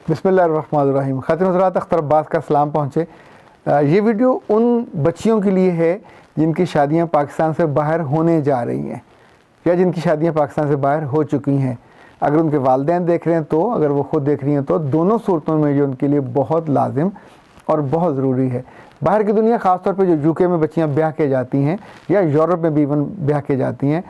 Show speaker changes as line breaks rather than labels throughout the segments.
بسم اللہ الرحمن الرحیم۔ خاتون حضرات، اختر عباس کا سلام پہنچے۔ یہ ویڈیو ان بچیوں کے لیے ہے جن کی شادیاں پاکستان سے باہر ہونے جا رہی ہیں یا جن کی شادیاں پاکستان سے باہر ہو چکی ہیں۔ اگر ان کے والدین دیکھ رہے ہیں تو، اگر وہ خود دیکھ رہی ہیں تو، دونوں صورتوں میں یہ ان کے لیے بہت لازم اور بہت ضروری ہے۔ باہر کی دنیا، خاص طور پہ جو یوکے میں بچیاں بیاہ کے جاتی ہیں یا یورپ میں بھی ایون بیاہ کے جاتی ہیں،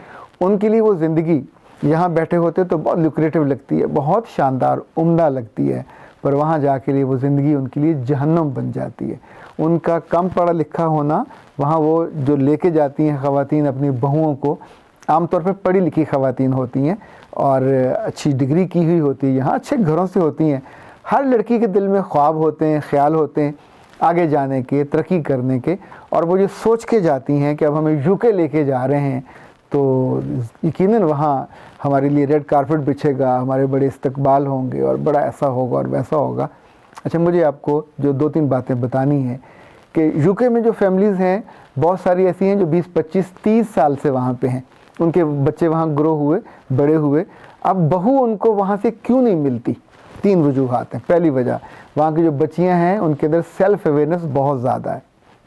ان کے لیے وہ زندگی یہاں بیٹھے ہوتے تو بہت لوکریٹو لگتی ہے، بہت شاندار عمدہ لگتی ہے، پر وہاں جا کے لیے وہ زندگی ان کے لیے جہنم بن جاتی ہے۔ ان کا کم پڑھا لکھا ہونا، وہاں وہ جو لے کے جاتی ہیں خواتین اپنی بہوؤں کو، عام طور پہ پڑھی لکھی خواتین ہوتی ہیں اور اچھی ڈگری کی ہوئی ہوتی ہے، یہاں اچھے گھروں سے ہوتی ہیں۔ ہر لڑکی کے دل میں خواب ہوتے ہیں، خیال ہوتے ہیں آگے جانے کے، ترقی کرنے کے، اور وہ یہ سوچ کے جاتی ہیں کہ اب ہمیں یوکے لے کے جا رہے ہیں تو یقیناً وہاں ہمارے لیے ریڈ کارپٹ بچھے گا، ہمارے بڑے استقبال ہوں گے اور بڑا ایسا ہوگا اور ویسا ہوگا۔ اچھا، مجھے آپ کو جو 2-3 باتیں بتانی ہیں کہ یوکے میں جو فیملیز ہیں بہت ساری ایسی ہیں جو 20, 25, 30 سال سے وہاں پہ ہیں، ان کے بچے وہاں گرو ہوئے، بڑے ہوئے، اب بہو ان کو وہاں سے کیوں نہیں ملتی؟ 3 وجوہات ہیں۔ پہلی وجہ، وہاں کی جو بچیاں ہیں ان کے اندر سیلف اویئرنیس بہت زیادہ ہے۔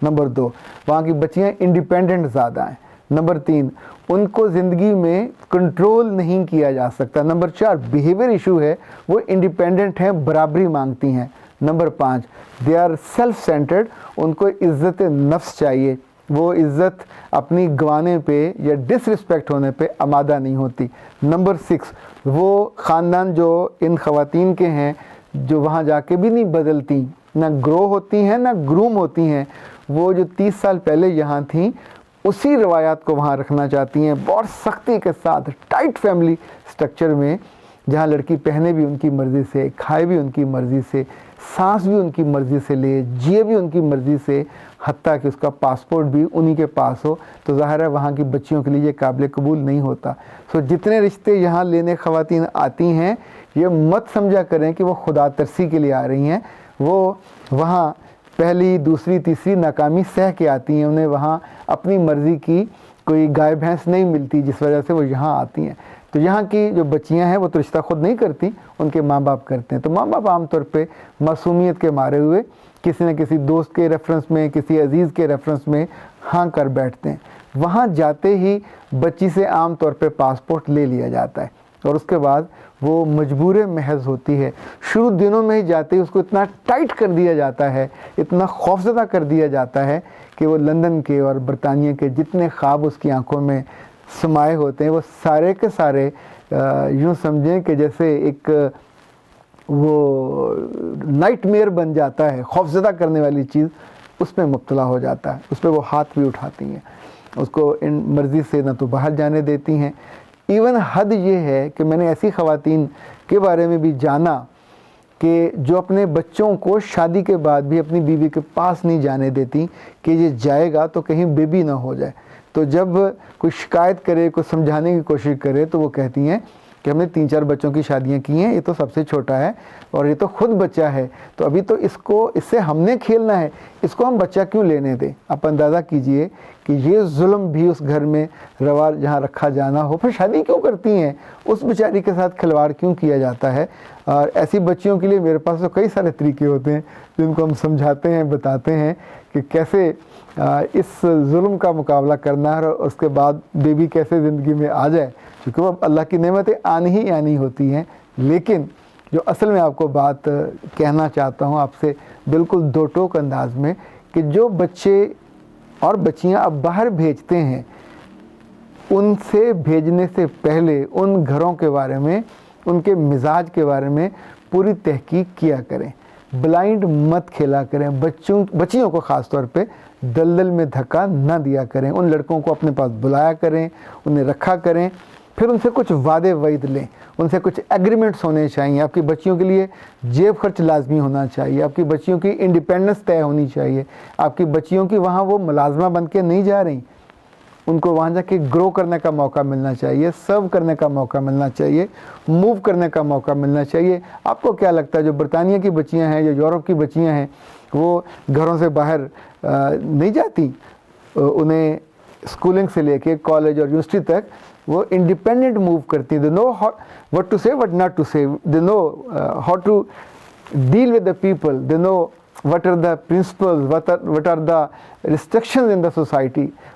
نمبر 2، وہاں کی بچیاں انڈیپینڈنٹ زیادہ ہیں۔ نمبر 3، ان کو زندگی میں کنٹرول نہیں کیا جا سکتا۔ نمبر 4، بیہیویئر ایشو ہے، وہ انڈیپینڈنٹ ہیں، برابری مانگتی ہیں۔ Number 5، they are self centred, ان کو عزت نفس چاہیے، وہ عزت اپنی گنوانے پہ یا ڈس رسپیکٹ ہونے پہ آمادہ نہیں ہوتی۔ نمبر 6، وہ خاندان جو ان خواتین کے ہیں جو وہاں جا کے بھی نہیں بدلتی، نہ گرو ہوتی ہیں نہ گروم ہوتی ہیں، وہ جو 30 سال پہلے یہاں تھیں اسی روایات کو وہاں رکھنا چاہتی ہیں، بہت سختی کے ساتھ، ٹائٹ فیملی سٹرکچر میں، جہاں لڑکی پہنے بھی ان کی مرضی سے، کھائے بھی ان کی مرضی سے، سانس بھی ان کی مرضی سے لے، جیے بھی ان کی مرضی سے، حتیٰ کہ اس کا پاسپورٹ بھی انہی کے پاس ہو، تو ظاہر ہے وہاں کی بچیوں کے لیے یہ قابل قبول نہیں ہوتا۔ جتنے رشتے یہاں لینے خواتین آتی ہیں، یہ مت سمجھا کریں کہ وہ خدا ترسی کے لیے آ رہی ہیں، وہ وہاں پہلی، دوسری، تیسری ناکامی سہ کے آتی ہیں، انہیں وہاں اپنی مرضی کی کوئی گائے بھینس نہیں ملتی جس وجہ سے وہ یہاں آتی ہیں۔ تو یہاں کی جو بچیاں ہیں وہ تو رشتہ خود نہیں کرتی، ان کے ماں باپ کرتے ہیں۔ تو ماں باپ عام طور پہ معصومیت کے مارے ہوئے کسی نہ کسی دوست کے ریفرنس میں، کسی عزیز کے ریفرنس میں ہاں کر بیٹھتے ہیں۔ وہاں جاتے ہی بچی سے عام طور پہ پاسپورٹ لے لیا جاتا ہے اور اس کے بعد وہ مجبور محض ہوتی ہے۔ شروع دنوں میں ہی جاتے ہی اس کو اتنا ٹائٹ کر دیا جاتا ہے، اتنا خوفزدہ کر دیا جاتا ہے کہ وہ لندن کے اور برطانیہ کے جتنے خواب اس کی آنکھوں میں سمائے ہوتے ہیں، وہ سارے کے سارے یوں سمجھیں کہ جیسے ایک وہ نائٹ میئر بن جاتا ہے، خوفزدہ کرنے والی چیز اس میں مبتلا ہو جاتا ہے، اس پہ وہ ہاتھ بھی اٹھاتی ہیں، اس کو ان مرضی سے نہ تو باہر جانے دیتی ہیں۔ ایون حد یہ ہے کہ میں نے ایسی خواتین کے بارے میں بھی جانا کہ جو اپنے بچوں کو شادی کے بعد بھی اپنی بیوی کے پاس نہیں جانے دیتی کہ یہ جائے گا تو کہیں بیبی نہ ہو جائے۔ تو جب کوئی شکایت کرے، کوئی سمجھانے کی کوشش کرے تو وہ کہتی ہیں کہ ہم نے 3-4 بچوں کی شادیاں کی ہیں، یہ تو سب سے چھوٹا ہے اور یہ تو خود بچہ ہے، تو ابھی تو اس سے ہم نے کھیلنا ہے، اس کو ہم بچہ کیوں لینے دیں؟ آپ اندازہ کیجئے کہ یہ ظلم بھی اس گھر میں روا جہاں رکھا جانا ہو، پھر شادی کیوں کرتی ہیں؟ اس بیچاری کے ساتھ کھلواڑ کیوں کیا جاتا ہے؟ اور ایسی بچیوں کے لیے میرے پاس تو کئی سارے طریقے ہوتے ہیں جن کو ہم سمجھاتے ہیں، بتاتے ہیں کہ کیسے اس ظلم کا مقابلہ کرنا ہے اور اس کے بعد بیبی کیسے زندگی میں آ جائے، کیونکہ وہ اللہ کی نعمتیں آنی ہوتی ہیں۔ لیکن جو اصل میں آپ کو بات کہنا چاہتا ہوں آپ سے بالکل دو ٹوک انداز میں، کہ جو بچے اور بچیاں اب باہر بھیجتے ہیں، ان سے بھیجنے سے پہلے ان گھروں کے بارے میں، ان کے مزاج کے بارے میں پوری تحقیق کیا کریں، بلائنڈ مت کھیلا کریں، بچیوں کو خاص طور پہ دلدل میں دھکا نہ دیا کریں، ان لڑکوں کو اپنے پاس بلایا کریں، انہیں رکھا کریں، پھر ان سے کچھ وعدے وعید لیں، ان سے کچھ ایگریمنٹس ہونے چاہیے۔ آپ کی بچیوں کے لیے جیب خرچ لازمی ہونا چاہیے، آپ کی بچیوں کی انڈیپینڈنس طے ہونی چاہیے، آپ کی بچیوں کی وہاں وہ ملازمہ بن کے نہیں جا رہی، ان کو وہاں جا کے گرو کرنے کا موقع ملنا چاہیے، سرو کرنے کا موقع ملنا چاہیے، موو کرنے کا موقع ملنا چاہیے۔ آپ کو کیا لگتا ہے جو برطانیہ کی بچیاں ہیں، جو یورپ کی بچیاں ہیں، وہ گھروں سے باہر نہیں جاتی؟ انہیں اسکولنگ سے لے کے کالج اور یونیورسٹی تک وہ انڈیپینڈنٹ موو کرتی ہیں۔ They know what to say, what not to say, they know how to deal with the people, they know what are the principles, what are the restrictions in the society.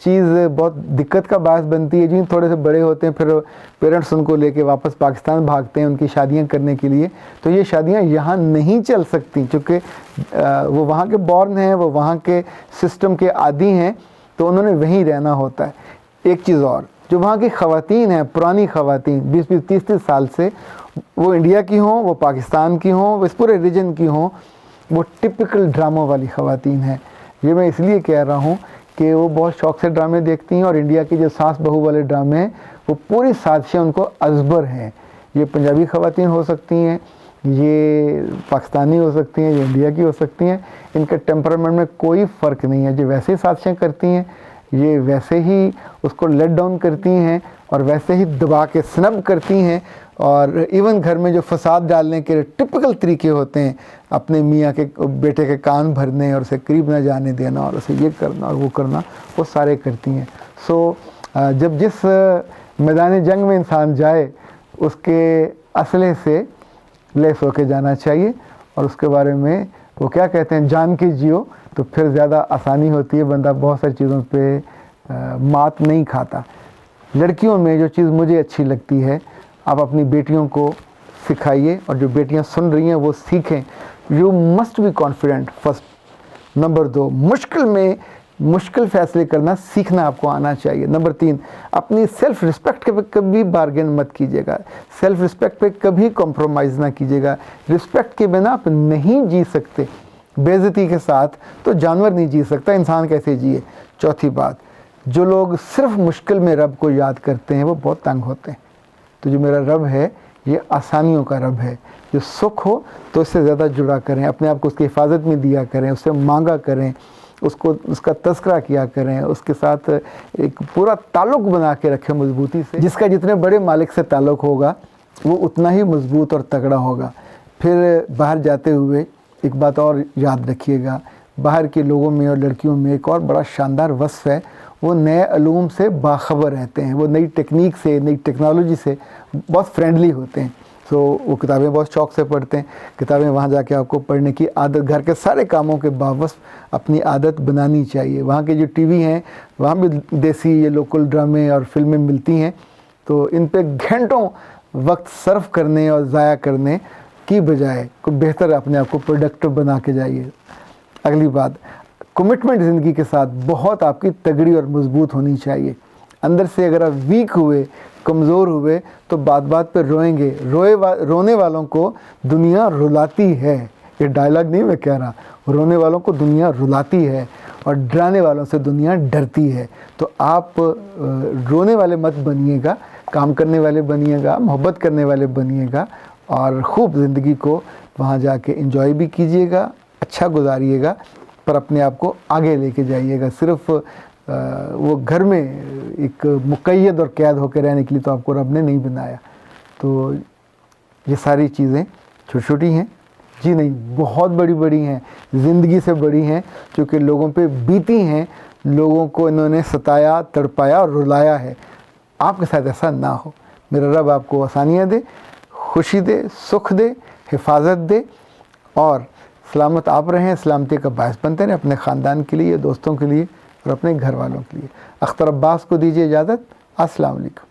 چیز بہت دقت کا باعث بنتی ہے. جو تھوڑے سے بڑے ہوتے ہیں پھر پیرنٹس ان کو لے کے واپس پاکستان بھاگتے ہیں ان کی شادیاں کرنے کے لیے. تو یہ شادیاں یہاں نہیں چل سکتی چونکہ وہ وہاں کے بورن ہیں, وہ وہاں کے سسٹم کے عادی ہیں, تو انہوں نے وہیں رہنا ہوتا ہے. ایک چیز اور, جو وہاں کی خواتین ہیں, پرانی خواتین 20-30 سال سے, وہ انڈیا کی ہوں, وہ پاکستان کی ہوں, وہ اس پورے ریجن کی ہوں, وہ ٹپکل ڈراموں والی خواتین ہیں. یہ میں اس لیے کہہ رہا ہوں کہ وہ بہت شوق سے ڈرامے دیکھتی ہیں, اور انڈیا کے جو ساس بہو والے ڈرامے ہیں وہ پوری سازشیں ان کو ازبر ہیں. یہ پنجابی خواتین ہو سکتی ہیں, یہ پاکستانی ہو سکتی ہیں, یہ انڈیا کی ہو سکتی ہیں, ان کے ٹیمپرامنٹ میں کوئی فرق نہیں ہے. جو ویسے ہی سازشیں کرتی ہیں, یہ ویسے ہی اس کو لیٹ ڈاؤن کرتی ہیں, اور ویسے ہی دبا کے سنب کرتی ہیں. اور ایون گھر میں جو فساد ڈالنے کے ٹپکل طریقے ہوتے ہیں, اپنے میاں کے بیٹے کے کان بھرنے اور اسے قریب نہ جانے دینا اور اسے یہ کرنا اور وہ کرنا, وہ سارے کرتی ہیں. سو جب جس میدان جنگ میں انسان جائے اس کے اسلحے سے لیس ہو کے جانا چاہیے, اور اس کے بارے میں وہ کیا کہتے ہیں, جان کے جیو, تو پھر زیادہ آسانی ہوتی ہے, بندہ بہت ساری چیزوں پہ مات نہیں کھاتا. لڑکیوں میں جو چیز مجھے اچھی لگتی ہے, آپ اپنی بیٹیوں کو سکھائیے, اور جو بیٹیاں سن رہی ہیں وہ سیکھیں. You must be confident first. Number 2, مشکل میں مشکل فیصلے کرنا سیکھنا آپ کو آنا چاہیے. نمبر 3, اپنی سیلف رسپیکٹ پہ کبھی بارگین مت کیجیے گا, سیلف رسپیکٹ پہ کبھی کمپرومائز نہ کیجیے گا. رسپیکٹ کے بنا آپ نہیں جی سکتے, بے عزتی کے ساتھ تو جانور نہیں جی سکتا, انسان کیسے جیے. چوتھی بات, جو لوگ صرف مشکل میں رب کو یاد کرتے ہیں وہ بہت تنگ ہوتے ہیں. تو جو میرا رب ہے یہ آسانیوں کا رب ہے. جو سکھ ہو تو اس سے زیادہ جڑا کریں, اپنے آپ کو اس کی حفاظت میں دیا کریں, اس سے مانگا کریں, اس کا تذکرہ کیا کریں, اس کے ساتھ ایک پورا تعلق بنا کے رکھیں مضبوطی سے. جس کا جتنے بڑے مالک سے تعلق ہوگا وہ اتنا ہی مضبوط اور تگڑا ہوگا. پھر باہر جاتے ہوئے ایک بات اور یاد رکھیے گا, باہر کے لوگوں میں اور لڑکیوں میں ایک اور بڑا شاندار وصف ہے, وہ نئے علوم سے باخبر رہتے ہیں, وہ نئی ٹیکنیک سے, نئی ٹیکنالوجی سے بہت فرینڈلی ہوتے ہیں. سو وہ کتابیں بہت شوق سے پڑھتے ہیں. کتابیں وہاں جا کے آپ کو پڑھنے کی عادت, گھر کے سارے کاموں کے باوصف اپنی عادت بنانی چاہیے. وہاں کے جو ٹی وی ہیں وہاں بھی دیسی یہ لوکل ڈرامے اور فلمیں ملتی ہیں, تو ان پہ گھنٹوں وقت صرف کرنے اور ضائع کرنے کی بجائے کوئی بہتر اپنے آپ کو پروڈکٹیو بنا کے جائیے. اگلی بات, کمٹمنٹ زندگی کے ساتھ بہت آپ کی تگڑی اور مضبوط ہونی چاہیے. اندر سے اگر آپ ویک ہوئے, کمزور ہوئے, تو بات بات پہ روئیں گے. رونے والوں کو دنیا رلاتی ہے. یہ ڈائلاگ نہیں میں کہہ رہا, رونے والوں کو دنیا رلاتی ہے, اور ڈرانے والوں سے دنیا ڈرتی ہے. تو آپ رونے والے مت بنیے گا, کام کرنے والے بنیے گا, محبت کرنے والے بنیے گا, اور خوب زندگی کو وہاں جا کے انجوائے بھی کیجیے گا, اچھا گزاریے گا, پر اپنے آپ کو آگے لے کے جائیے گا. صرف وہ گھر میں ایک مقید اور قید ہو کے رہنے کے لیے تو آپ کو رب نے نہیں بنایا. تو یہ ساری چیزیں چھوٹی چھوٹی ہیں, جی نہیں بہت بڑی بڑی ہیں, زندگی سے بڑی ہیں, چونکہ لوگوں پہ بیتی ہیں, لوگوں کو انہوں نے ستایا, تڑپایا اور رلایا ہے. آپ کے ساتھ ایسا نہ ہو. میرا رب آپ کو آسانیاں دے, خوشی دے, سکھ دے, حفاظت دے, اور سلامت آپ رہیں, سلامتی کا باعث بنتے رہیں اپنے خاندان کے لیے, دوستوں کے لیے, اور اپنے گھر والوں کے لیے. اختر عباس کو دیجیے اجازت. السلام علیکم.